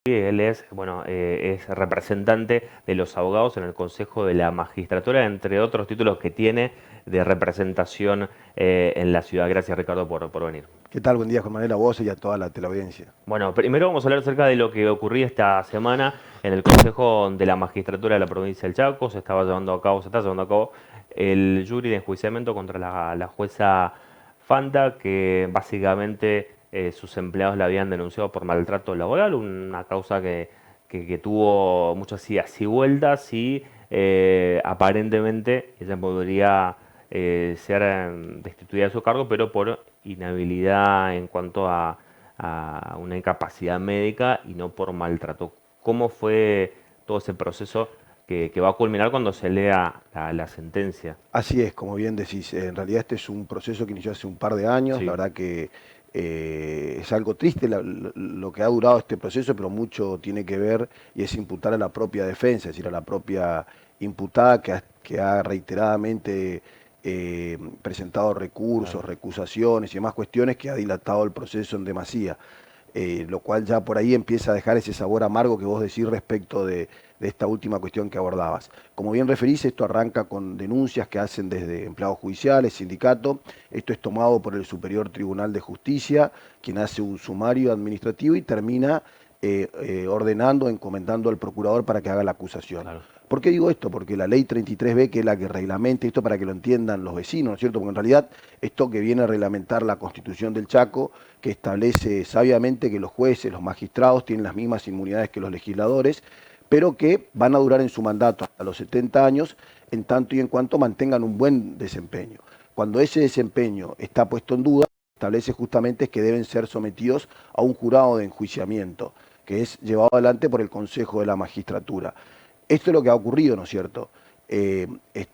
Él es, bueno, es representante de los abogados en el Consejo de la Magistratura, entre otros títulos que tiene de representación en la ciudad. Gracias, Ricardo, por venir. ¿Qué tal? Buen día, Juan Manuel, a vos y a toda la teleaudiencia. Bueno, primero vamos a hablar acerca de lo que ocurrió esta semana en el Consejo de la Magistratura de la provincia del Chaco. Se está llevando a cabo el jury de enjuiciamiento contra la jueza Fanta, que básicamente sus empleados la habían denunciado por maltrato laboral, una causa que tuvo muchas idas y vueltas y aparentemente ella podría ser destituida de su cargo, pero por inhabilidad en cuanto a una incapacidad médica y no por maltrato. ¿Cómo fue todo ese proceso que va a culminar cuando se lea la sentencia? Así es, como bien decís, en realidad este es un proceso que inició hace un par de años, la Sí, verdad que es algo triste lo que ha durado este proceso, pero mucho tiene que ver y es imputar a la propia defensa, es decir, a la propia imputada que ha reiteradamente presentado recursos, claro. recusaciones y demás cuestiones que ha dilatado el proceso en demasía. Lo cual ya por ahí empieza a dejar ese sabor amargo que vos decís respecto de esta última cuestión que abordabas. Como bien referís, esto arranca con denuncias que hacen desde empleados judiciales, sindicato, esto es tomado por el Superior Tribunal de Justicia, quien hace un sumario administrativo y termina ordenando, encomendando al procurador para que haga la acusación. Claro, ¿Por qué digo esto? Porque la ley 33B, que es la que reglamenta esto para que lo entiendan los vecinos, ¿no es cierto? Porque en realidad esto que viene a reglamentar la Constitución del Chaco, que establece sabiamente que los jueces, los magistrados tienen las mismas inmunidades que los legisladores, pero que van a durar en su mandato hasta los 70 años, en tanto y en cuanto mantengan un buen desempeño. Cuando ese desempeño está puesto en duda, establece justamente que deben ser sometidos a un jurado de enjuiciamiento, que es llevado adelante por el Consejo de la Magistratura. Esto es lo que ha ocurrido, ¿no es cierto?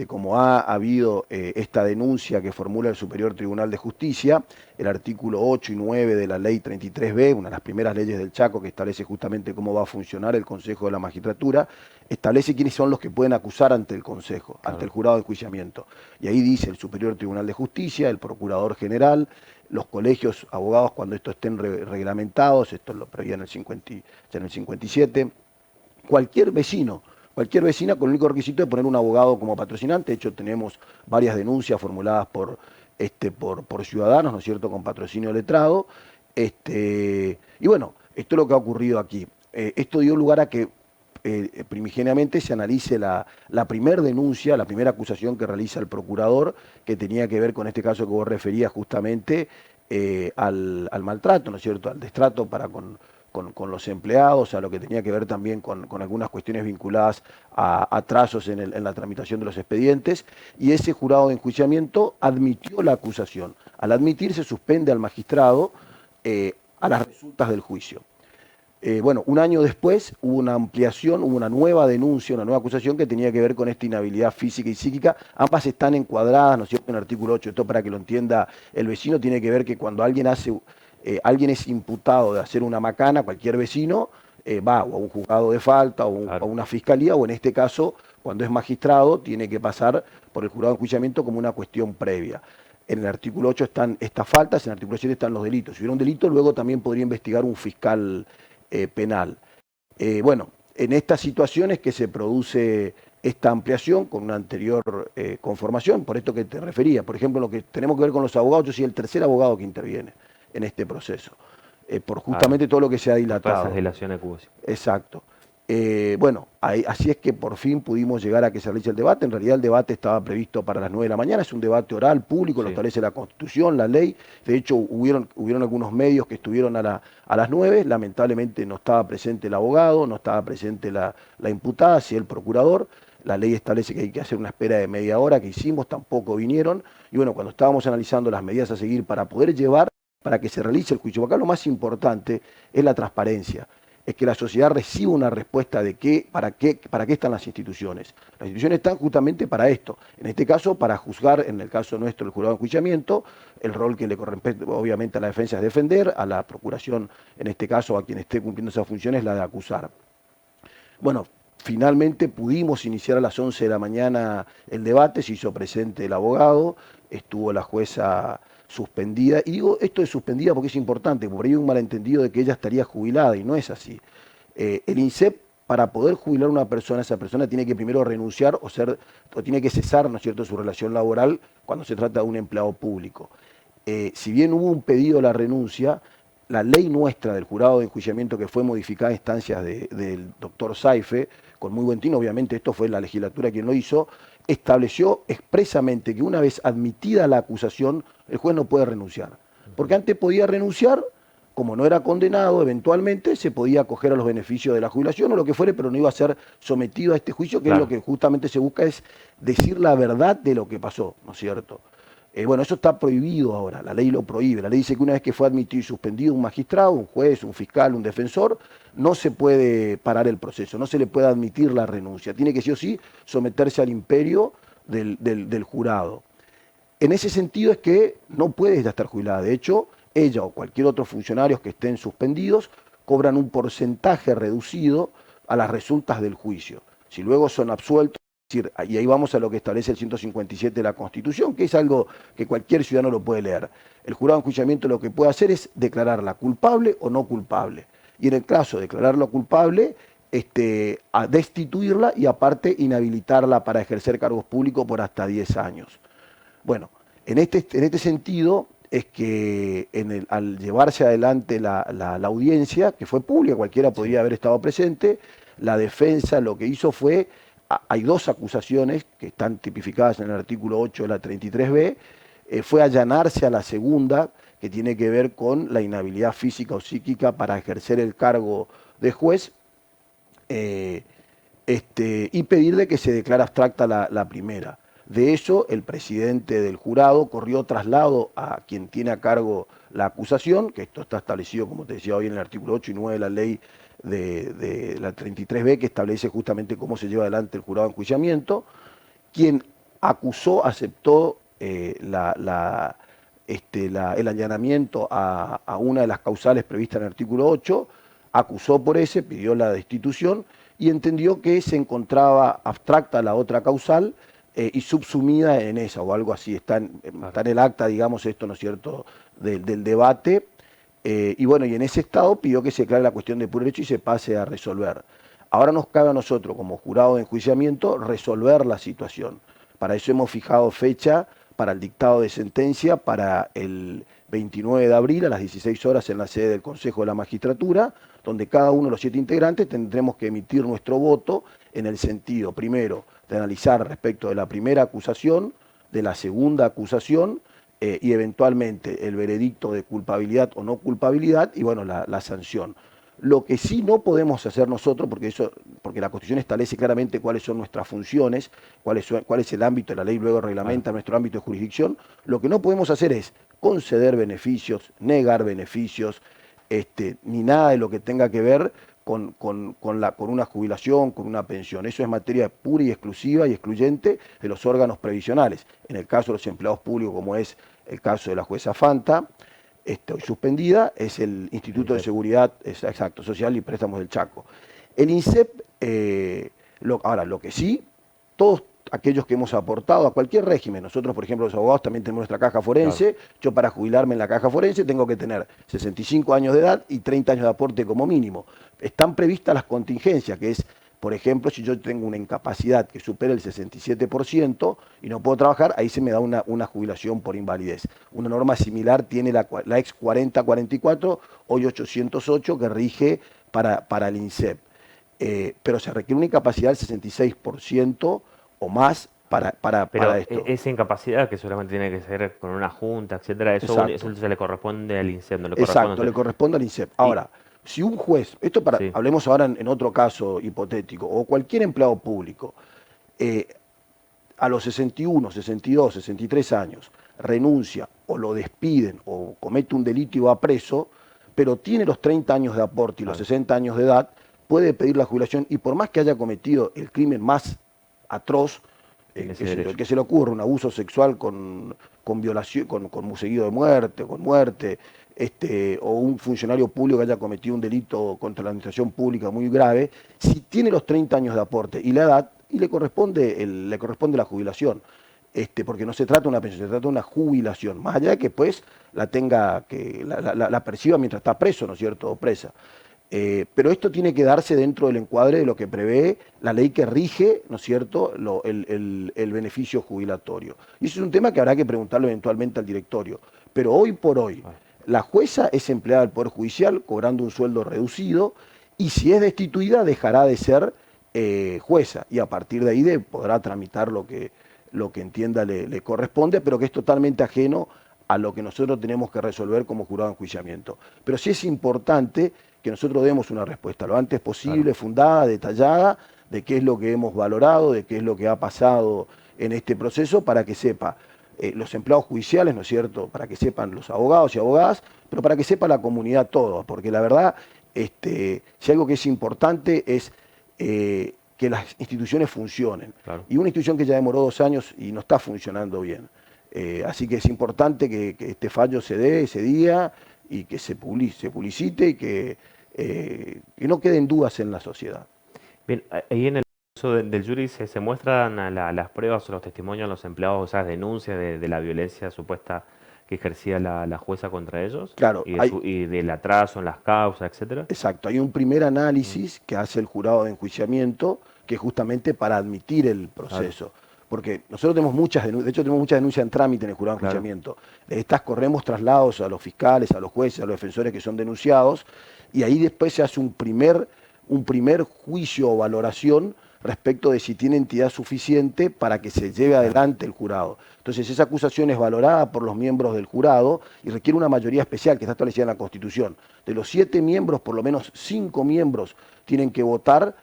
Como ha habido esta denuncia que formula el Superior Tribunal de Justicia, el artículo 8 y 9 de la ley 33B, una de las primeras leyes del Chaco que establece justamente cómo va a funcionar el Consejo de la Magistratura, establece quiénes son los que pueden acusar ante el Consejo, ante el claro. jurado de enjuiciamiento. Y ahí dice el Superior Tribunal de Justicia, el Procurador General, los colegios abogados cuando esto estén reglamentados, esto lo preveía en el 50, ya en el 57, cualquier vecino, cualquier vecina con el único requisito de poner un abogado como patrocinante. De hecho, tenemos varias denuncias formuladas por ciudadanos, ¿no es cierto?, con patrocinio letrado. Y bueno, esto es lo que ha ocurrido aquí. Esto dio lugar a que primigeniamente se analice la primera denuncia, la primera acusación que realiza el procurador, que tenía que ver con este caso que vos referías justamente al maltrato, ¿no es cierto?, al destrato para con los empleados, a lo que tenía que ver también con algunas cuestiones vinculadas a atrasos en la tramitación de los expedientes, y ese jurado de enjuiciamiento admitió la acusación. Al admitir se suspende al magistrado a las resultas del juicio. Bueno, un año después hubo una ampliación, hubo una nueva denuncia, una nueva acusación que tenía que ver con esta inhabilidad física y psíquica. Ambas están encuadradas, ¿no es cierto?, en el artículo 8. Esto para que lo entienda el vecino, tiene que ver que cuando alguien es imputado de hacer una macana, cualquier vecino va o a un juzgado de falta o a Claro. una fiscalía, o en este caso, cuando es magistrado, tiene que pasar por el jurado de enjuiciamiento como una cuestión previa. En el artículo 8 están estas faltas, en el artículo 7 están los delitos. Si hubiera un delito, luego también podría investigar un fiscal penal. Bueno, en estas situaciones que se produce esta ampliación con una anterior conformación, por esto que te refería, por ejemplo, lo que tenemos que ver con los abogados, yo soy el tercer abogado que interviene en este proceso, por Claro, justamente todo lo que se ha por todas esas dilatado. dilaciones que hubo. Sí. Exacto. Bueno, así es que por fin pudimos llegar a que se realice el debate. En realidad el debate estaba previsto para las 9 de la mañana, es un debate oral, público, lo Sí. establece la Constitución, la ley. De hecho, hubieron algunos medios que estuvieron a las 9, lamentablemente no estaba presente el abogado, no estaba presente la imputada, sí el procurador. La ley establece que hay que hacer una espera de media hora, que hicimos, tampoco vinieron. Y bueno, cuando estábamos analizando las medidas a seguir para poder llevar, para que se realice el juicio, porque acá lo más importante es la transparencia, es que la sociedad reciba una respuesta de para qué están las instituciones. Las instituciones están justamente para esto, en este caso para juzgar, en el caso nuestro, el jurado de enjuiciamiento, el rol que le corresponde obviamente a la defensa es defender, a la procuración, en este caso a quien esté cumpliendo esas funciones, la de acusar. Bueno, finalmente pudimos iniciar a las 11 de la mañana el debate, se hizo presente el abogado, estuvo la jueza suspendida. Y digo esto de suspendida porque es importante, porque por ahí hay un malentendido de que ella estaría jubilada y no es así. El INSEP, para poder jubilar a una persona, esa persona tiene que primero renunciar o tiene que cesar, ¿no es cierto?, su relación laboral cuando se trata de un empleado público. Si bien hubo un pedido de la renuncia, la ley nuestra del jurado de enjuiciamiento, que fue modificada a instancias del doctor Saife, con muy buen tino, obviamente esto fue la legislatura quien lo hizo, estableció expresamente que una vez admitida la acusación, el juez no puede renunciar. Porque antes podía renunciar, como no era condenado, eventualmente se podía acoger a los beneficios de la jubilación o lo que fuere, pero no iba a ser sometido a este juicio, que es lo que justamente se busca, es decir la verdad de lo que pasó, ¿no es cierto? Bueno, eso está prohibido ahora, la ley lo prohíbe. La ley dice que una vez que fue admitido y suspendido un magistrado, un juez, un fiscal, un defensor, no se puede parar el proceso, no se le puede admitir la renuncia. Tiene que sí o sí someterse al imperio del jurado. En ese sentido es que no puede ya estar jubilada. De hecho, ella o cualquier otro funcionario que estén suspendidos cobran un porcentaje reducido a las resultas del juicio. Si luego son absueltos, y ahí vamos a lo que establece el 157 de la Constitución, que es algo que cualquier ciudadano lo puede leer. El jurado de enjuiciamiento lo que puede hacer es declararla culpable o no culpable. Y en el caso de declararla culpable, a destituirla y aparte inhabilitarla para ejercer cargos públicos por hasta 10 años. Bueno, en este sentido es que al llevarse adelante la audiencia, que fue pública, cualquiera podría haber estado presente, la defensa lo que hizo fue, hay dos acusaciones que están tipificadas en el artículo 8 de la 33B, fue allanarse a la segunda, que tiene que ver con la inhabilidad física o psíquica para ejercer el cargo de juez, y pedirle que se declare abstracta la primera. De eso, el presidente del jurado corrió traslado a quien tiene a cargo la acusación, que esto está establecido, como te decía hoy, en el artículo 8 y 9 de la ley de la 33B, que establece justamente cómo se lleva adelante el jurado de enjuiciamiento. Quien acusó, aceptó el allanamiento a una de las causales previstas en el artículo 8, acusó por ese, pidió la destitución y entendió que se encontraba abstracta la otra causal y subsumida en esa o algo así. Está en el acta, digamos, esto, ¿no es cierto?, del debate. Y bueno, y en ese estado pidió que se declare la cuestión de puro derecho y se pase a resolver. Ahora nos cabe a nosotros, como jurado de enjuiciamiento, resolver la situación. Para eso hemos fijado fecha para el dictado de sentencia para el 29 de abril a las 16 horas en la sede del Consejo de la Magistratura, donde cada uno de los 7 integrantes tendremos que emitir nuestro voto en el sentido, primero, de analizar respecto de la primera acusación, de la segunda acusación y eventualmente el veredicto de culpabilidad o no culpabilidad y bueno, la sanción. Lo que sí no podemos hacer nosotros, porque la Constitución establece claramente cuáles son nuestras funciones, cuál es el ámbito, la ley luego reglamenta nuestro ámbito de jurisdicción, lo que no podemos hacer es conceder beneficios, negar beneficios, ni nada de lo que tenga que ver con una jubilación, con una pensión. Eso es materia pura y exclusiva y excluyente de los órganos previsionales. En el caso de los empleados públicos, como es el caso de la jueza Fanta, hoy suspendida, es el Instituto de Seguridad Social y Préstamos del Chaco. El INSEP, ahora, lo que sí, todos aquellos que hemos aportado a cualquier régimen, nosotros, por ejemplo, los abogados también tenemos nuestra caja forense, claro. Yo para jubilarme en la caja forense tengo que tener 65 años de edad y 30 años de aporte como mínimo. Están previstas las contingencias, que es, por ejemplo, si yo tengo una incapacidad que supera el 67% y no puedo trabajar, ahí se me da una jubilación por invalidez. Una norma similar tiene la ex 4044, hoy 808, que rige para el INSEP. Pero se requiere una incapacidad del 66% o más para esto. Esa incapacidad, que seguramente tiene que ser con una junta, etcétera, eso se le corresponde al INSEP, no le corresponde. Exacto, le corresponde al INSEP. Ahora, si un juez, hablemos ahora en otro caso hipotético, o cualquier empleado público, a los 61, 62, 63 años, renuncia o lo despiden o comete un delito y va preso, pero tiene los 30 años de aporte y los 60 años de edad, puede pedir la jubilación y por más que haya cometido el crimen más atroz, el que se le ocurra, un abuso sexual con violación, con seguido de muerte, con muerte, o un funcionario público que haya cometido un delito contra la administración pública muy grave, si tiene los 30 años de aporte y la edad, y le corresponde la jubilación, porque no se trata de una pensión, se trata de una jubilación, más allá de que pues la perciba mientras está preso, ¿no es cierto?, o presa. Pero esto tiene que darse dentro del encuadre de lo que prevé la ley que rige, ¿no es cierto?, el beneficio jubilatorio. Y eso es un tema que habrá que preguntarlo eventualmente al directorio. Pero hoy por hoy, Bueno, la jueza es empleada del Poder Judicial cobrando un sueldo reducido y si es destituida dejará de ser jueza y a partir de ahí podrá tramitar lo que entienda le corresponde, pero que es totalmente ajeno a lo que nosotros tenemos que resolver como jurado de enjuiciamiento. Pero sí es importante que nosotros demos una respuesta lo antes claro. posible, fundada, detallada, de qué es lo que hemos valorado, de qué es lo que ha pasado en este proceso, para que sepa los empleados judiciales, ¿no es cierto?, para que sepan los abogados y abogadas, pero para que sepa la comunidad toda, porque la verdad, si algo que es importante es que las instituciones funcionen. Claro. Y una institución que ya demoró 2 años y no está funcionando bien. Así que es importante que este fallo se dé ese día y que se publicite y que no queden dudas en la sociedad. Bien, ahí en el caso del jury se muestran las pruebas o los testimonios de los empleados, o sea, denuncias de la violencia supuesta que ejercía la jueza contra ellos Claro, y, y del atraso en las causas, etcétera. exacto, hay un primer Mm, análisis que hace el jurado de enjuiciamiento, que es justamente para admitir el claro, proceso. Porque nosotros tenemos muchas denuncias, de hecho tenemos muchas denuncias en trámite en el jurado de claro, enjuiciamiento. De estas corremos traslados a los fiscales, a los jueces, a los defensores que son denunciados, y ahí después se hace un primer juicio o valoración respecto de si tiene entidad suficiente para que se lleve claro. adelante el jurado. Entonces esa acusación es valorada por los miembros del jurado y requiere una mayoría especial que está establecida en la Constitución. De los 7 miembros, por lo menos 5 miembros tienen que votar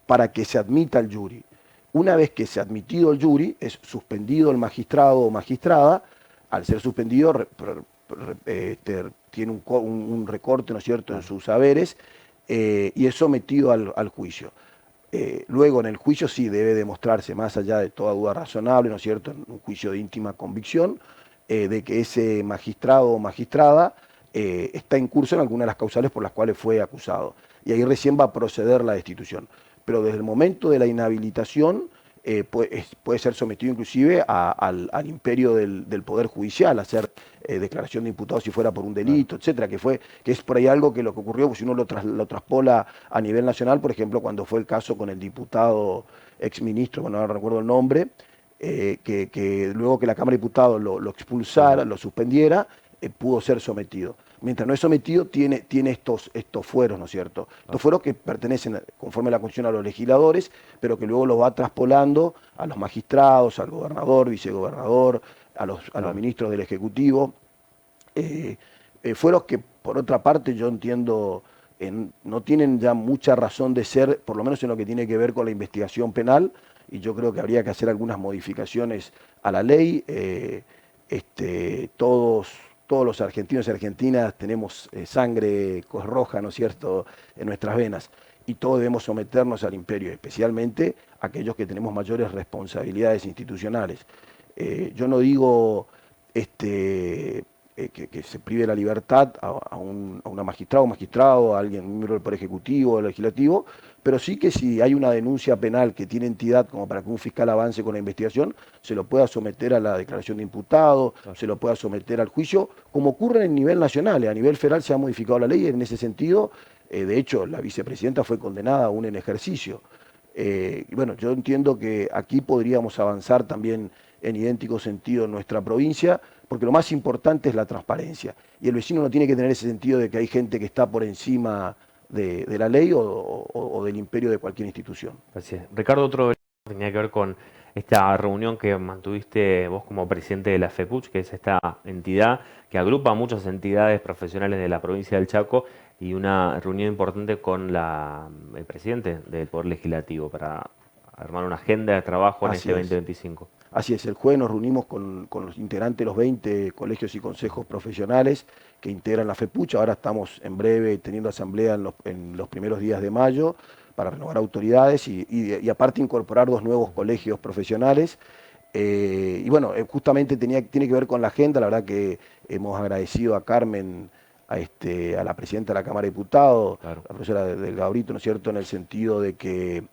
para que se admita el jury. Una vez que se ha admitido el jury, es suspendido el magistrado o magistrada. Al ser suspendido, tiene un recorte, ¿no es cierto?, en Claro. sus saberes y es sometido al juicio. Luego en el juicio sí debe demostrarse, más allá de toda duda razonable, ¿no es cierto?, en un juicio de íntima convicción, de que ese magistrado o magistrada está en curso en alguna de las causales por las cuales fue acusado. Y ahí recién va a proceder la destitución. Pero desde el momento de la inhabilitación puede ser sometido inclusive al imperio del Poder Judicial, a hacer declaración de imputado si fuera por un Claro. delito, etcétera, que es por ahí algo que lo que ocurrió, pues si uno lo traspola a nivel nacional, por ejemplo, cuando fue el caso con el diputado exministro, bueno, ahora no recuerdo el nombre, que luego que la Cámara de Diputados lo Sí, sí. expulsara, lo suspendiera, pudo ser sometido. Mientras no es sometido, tiene estos fueros, ¿no es cierto? Estos Claro. fueros que pertenecen, conforme a la Constitución, a los legisladores, pero que luego los va traspolando a los magistrados, al gobernador, vicegobernador, a los Claro. ministros del Ejecutivo. Fueros que, por otra parte, yo entiendo, no tienen ya mucha razón de ser, por lo menos en lo que tiene que ver con la investigación penal, y yo creo que habría que hacer algunas modificaciones a la ley. Todos los argentinos y argentinas tenemos sangre roja, ¿no es cierto?, en nuestras venas, y todos debemos someternos al imperio, especialmente aquellos que tenemos mayores responsabilidades institucionales. Yo no digo que se prive la libertad a una magistrada o magistrado, a alguien, un miembro del Poder Ejecutivo o Legislativo, pero sí que si hay una denuncia penal que tiene entidad como para que un fiscal avance con la investigación, se lo pueda someter a la declaración de imputado, Claro. se lo pueda someter al juicio, como ocurre en nivel nacional. A nivel federal se ha modificado la ley en ese sentido. De hecho, la vicepresidenta fue condenada aún en ejercicio. Y bueno, yo entiendo que aquí podríamos avanzar también en idéntico sentido en nuestra provincia, porque lo más importante es la transparencia. Y el vecino no tiene que tener ese sentido de que hay gente que está por encima de la ley o del imperio de cualquier institución. Así es. Ricardo, otro tenía que ver con esta reunión que mantuviste vos como presidente de la FEPUCH, que es esta entidad que agrupa muchas entidades profesionales de la provincia del Chaco, y una reunión importante con el presidente del Poder Legislativo para armar una agenda de trabajo en este Así es. 2025. Así es, el jueves nos reunimos con los integrantes de los 20 colegios y consejos profesionales que integran la FEPUCH. Ahora estamos en breve teniendo asamblea en los primeros días de mayo para renovar autoridades y aparte incorporar 2 nuevos colegios profesionales. Y bueno, justamente tiene que ver con la agenda. La verdad que hemos agradecido a Carmen, a la presidenta de la Cámara de Diputados, Claro, la profesora Delgado Brito, ¿no es cierto?, en el sentido de que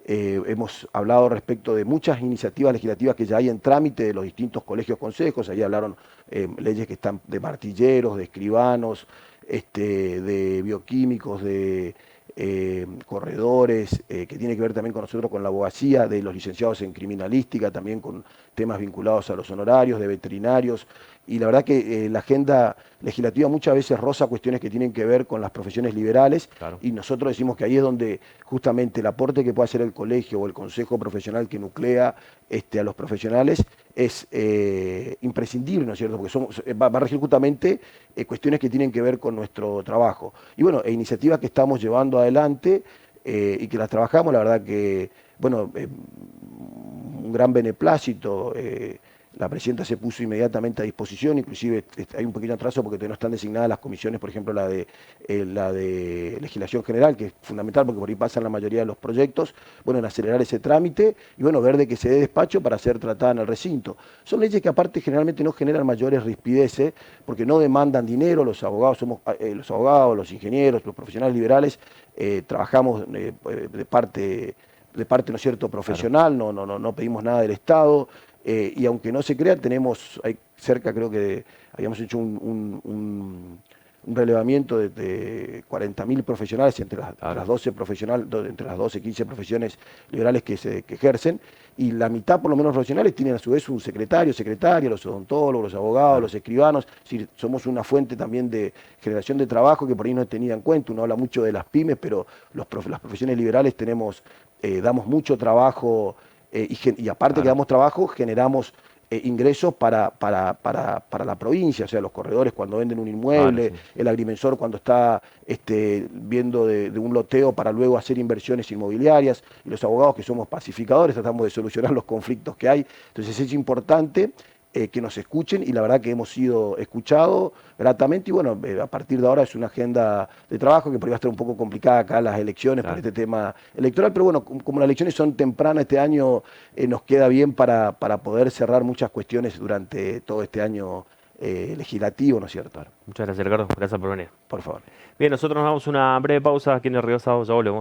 hemos hablado respecto de muchas iniciativas legislativas que ya hay en trámite de los distintos colegios consejos. Ahí hablaron leyes que están de martilleros, de escribanos, de bioquímicos, de corredores, que tiene que ver también con nosotros, con la abogacía, de los licenciados en criminalística, también con temas vinculados a los honorarios, de veterinarios. Y la verdad que la agenda legislativa muchas veces roza cuestiones que tienen que ver con las profesiones liberales, Claro. y nosotros decimos que ahí es donde justamente el aporte que puede hacer el colegio o el consejo profesional que nuclea a los profesionales es imprescindible, ¿no es cierto? Porque va a regir justamente cuestiones que tienen que ver con nuestro trabajo. Y bueno, iniciativas que estamos llevando adelante y que las trabajamos, la verdad que, bueno, un gran beneplácito. La presidenta se puso inmediatamente a disposición, inclusive hay un pequeño atraso porque no están designadas las comisiones, por ejemplo la de legislación general, que es fundamental porque por ahí pasan la mayoría de los proyectos, bueno, en acelerar ese trámite y bueno, ver de que se dé despacho para ser tratada en el recinto. Son leyes que aparte generalmente no generan mayores rispideces porque no demandan dinero, los abogados los ingenieros, los profesionales liberales, trabajamos de parte, ¿no es cierto?, profesional, no pedimos nada del Estado, y aunque no se crea, hay cerca, creo que habíamos hecho un relevamiento de 40.000 profesionales entre las 12, 15 profesiones liberales que ejercen, y la mitad, por lo menos profesionales, tienen a su vez un secretaria, los odontólogos, los abogados, los escribanos. Es decir, somos una fuente también de generación de trabajo que por ahí no es tenida en cuenta. Uno habla mucho de las pymes, pero las profesiones liberales damos mucho trabajo, y aparte que damos trabajo, generamos ingresos para la provincia, o sea, los corredores cuando venden un inmueble, Sí. el agrimensor cuando está viendo de un loteo para luego hacer inversiones inmobiliarias, y los abogados que somos pacificadores tratamos de solucionar los conflictos que hay. Entonces es importante que nos escuchen, y la verdad que hemos sido escuchados gratamente, y bueno, a partir de ahora es una agenda de trabajo que podría estar un poco complicada acá las elecciones por este tema electoral, pero bueno, como las elecciones son tempranas este año, nos queda bien para poder cerrar muchas cuestiones durante todo este año legislativo, ¿no es cierto? Muchas gracias, Ricardo. Gracias por venir. Por favor. Bien, nosotros nos damos una breve pausa aquí en el Río Sao, ya volvemos.